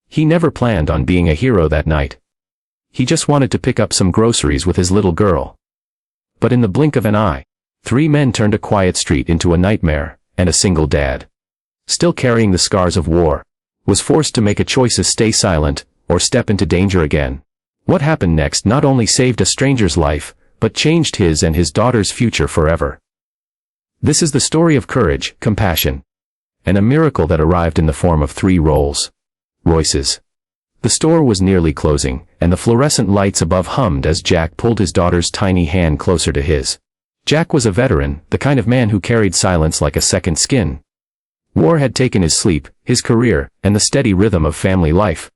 He never planned on being a hero that night. He just wanted to pick up some groceries with his little girl. But in the blink of an eye, 3 men turned a quiet street into a nightmare, and a single dad, still carrying the scars of war, was forced to make a choice: to stay silent, or step into danger again. What happened next not only saved a stranger's life, but changed his and his daughter's future forever. This is the story of courage, compassion, and a miracle that arrived in the form of 3 Rolls-Royces. The store was nearly closing, and the fluorescent lights above hummed as Jack pulled his daughter's tiny hand closer to his. Jack was a veteran, the kind of man who carried silence like a second skin. War had taken his sleep, his career, and the steady rhythm of family life.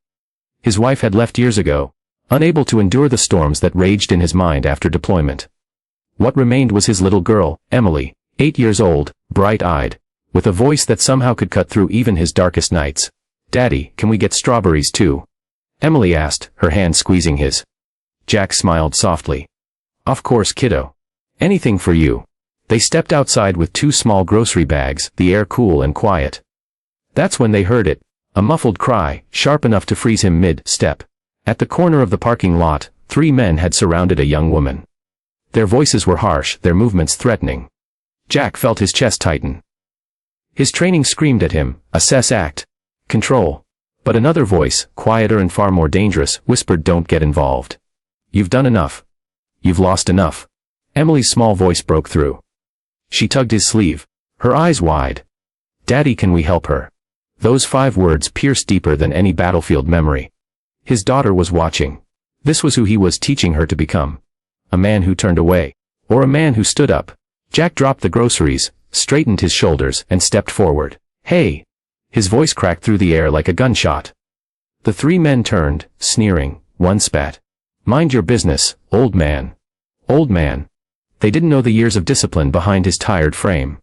His wife had left years ago, unable to endure the storms that raged in his mind after deployment. What remained was his little girl, Emily, 8 years old, bright-eyed, with a voice that somehow could cut through even his darkest nights. "Daddy, can we get strawberries too?" Emily asked, her hand squeezing his. Jack smiled softly. "Of course, kiddo. Anything for you." They stepped outside with 2 small grocery bags, the air cool and quiet. That's when they heard it, a muffled cry, sharp enough to freeze him mid-step. At the corner of the parking lot, 3 men had surrounded a young woman. Their voices were harsh, their movements threatening. Jack felt his chest tighten. His training screamed at him, assess, act, control. But another voice, quieter and far more dangerous, whispered, "Don't get involved. You've done enough. You've lost enough." Emily's small voice broke through. She tugged his sleeve, her eyes wide. "Daddy, can we help her?" Those 5 words pierced deeper than any battlefield memory. His daughter was watching. This was who he was teaching her to become. A man who turned away, or a man who stood up. Jack dropped the groceries, straightened his shoulders, and stepped forward. "Hey!" His voice cracked through the air like a gunshot. The 3 men turned, sneering. One spat. "Mind your business, old man." Old man. They didn't know the years of discipline behind his tired frame.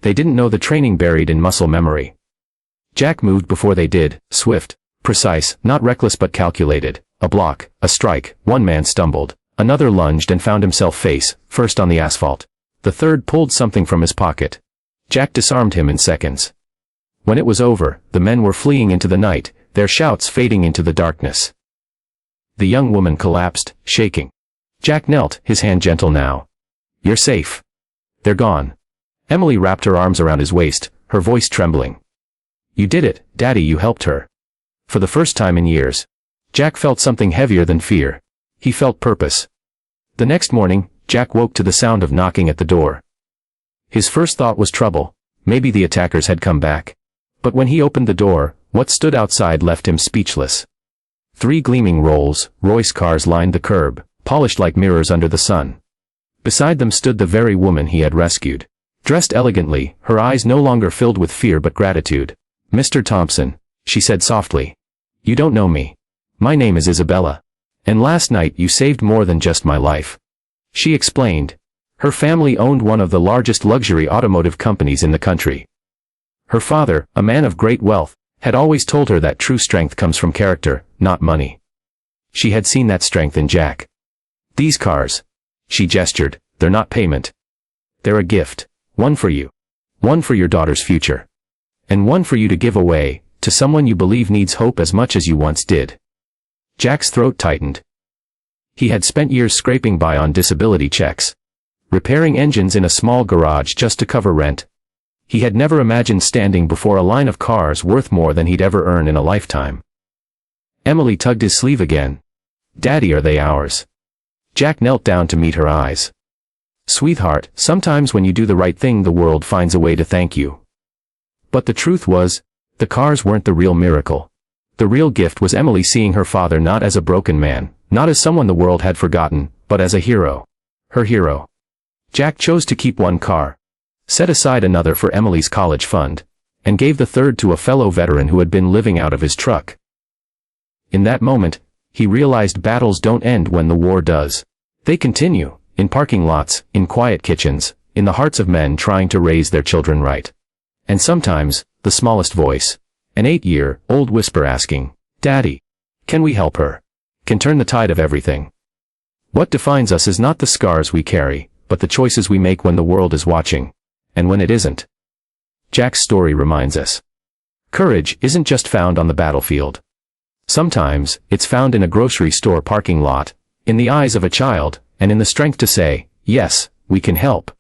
They didn't know the training buried in muscle memory. Jack moved before they did, swift, precise, not reckless but calculated. A block, a strike, 1 man stumbled, another lunged and found himself face first on the asphalt. The third pulled something from his pocket. Jack disarmed him in seconds. When it was over, the men were fleeing into the night, their shouts fading into the darkness. The young woman collapsed, shaking. Jack knelt, his hand gentle now. "You're safe. They're gone." Emily wrapped her arms around his waist, her voice trembling. "You did it, Daddy, you helped her." For the first time in years, Jack felt something heavier than fear. He felt purpose. The next morning, Jack woke to the sound of knocking at the door. His first thought was trouble. Maybe the attackers had come back. But when he opened the door, what stood outside left him speechless. 3 gleaming Rolls-Royce cars lined the curb, polished like mirrors under the sun. Beside them stood the very woman he had rescued. Dressed elegantly, her eyes no longer filled with fear but gratitude. "Mr. Thompson," she said softly. "You don't know me. My name is Isabella. And last night you saved more than just my life." She explained. Her family owned one of the largest luxury automotive companies in the country. Her father, a man of great wealth, had always told her that true strength comes from character, not money. She had seen that strength in Jack. "These cars," she gestured, "they're not payment. They're a gift. One for you. One for your daughter's future. And one for you to give away, to someone you believe needs hope as much as you once did." Jack's throat tightened. He had spent years scraping by on disability checks, repairing engines in a small garage just to cover rent. He had never imagined standing before a line of cars worth more than he'd ever earn in a lifetime. Emily tugged his sleeve again. "Daddy, are they ours?" Jack knelt down to meet her eyes. "Sweetheart, sometimes when you do the right thing the world finds a way to thank you." But the truth was, the cars weren't the real miracle. The real gift was Emily seeing her father not as a broken man, not as someone the world had forgotten, but as a hero. Her hero. Jack chose to keep 1 car, set aside another for Emily's college fund, and gave the third to a fellow veteran who had been living out of his truck. In that moment, he realized battles don't end when the war does. They continue, in parking lots, in quiet kitchens, in the hearts of men trying to raise their children right. And sometimes, the smallest voice, an 8-year-old whisper asking, "Daddy, can we help her?" can turn the tide of everything. What defines us is not the scars we carry, but the choices we make when the world is watching, and when it isn't. Jack's story reminds us. Courage isn't just found on the battlefield. Sometimes, it's found in a grocery store parking lot, in the eyes of a child, and in the strength to say, yes, we can help.